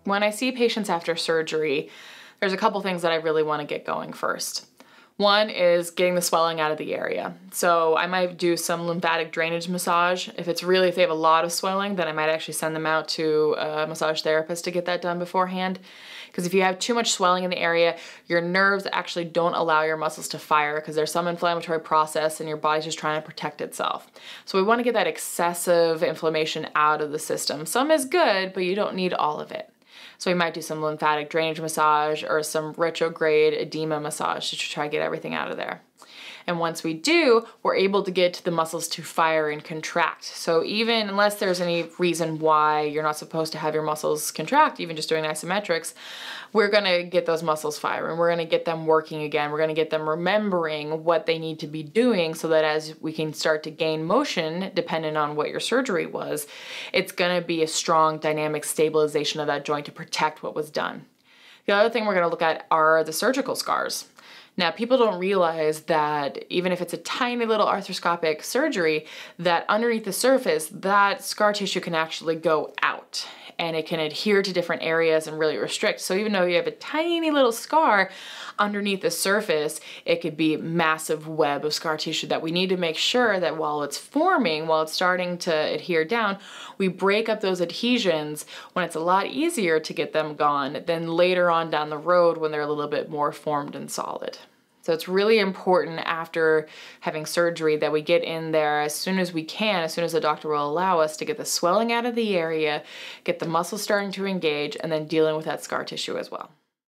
When I see patients after surgery, there's a couple things that I really want to get going first. One is getting the swelling out of the area. So I might do some lymphatic drainage massage. If they have a lot of swelling, then I might actually send them out to a massage therapist to get that done beforehand. Because if you have too much swelling in the area, your nerves actually don't allow your muscles to fire because there's some inflammatory process and your body's just trying to protect itself. So we want to get that excessive inflammation out of the system. Some is good, but you don't need all of it. So we might do some lymphatic drainage massage or some retrograde edema massage to try to get everything out of there. And once we do, we're able to get the muscles to fire and contract. So even unless there's any reason why you're not supposed to have your muscles contract, even just doing isometrics, we're gonna get those muscles firing. We're gonna get them working again. We're gonna get them remembering what they need to be doing so that as we can start to gain motion, depending on what your surgery was, it's gonna be a strong dynamic stabilization of that joint to protect what was done. The other thing we're gonna look at are the surgical scars. Now, people don't realize that even if it's a tiny little arthroscopic surgery, that underneath the surface, that scar tissue can actually go out and it can adhere to different areas and really restrict. So even though you have a tiny little scar underneath the surface, it could be a massive web of scar tissue that we need to make sure that while it's forming, while it's starting to adhere down, we break up those adhesions when it's a lot easier to get them gone than later on down the road when they're a little bit more formed and solid. So it's really important after having surgery that we get in there as soon as we can, as soon as the doctor will allow us, to get the swelling out of the area, get the muscles starting to engage, and then dealing with that scar tissue as well.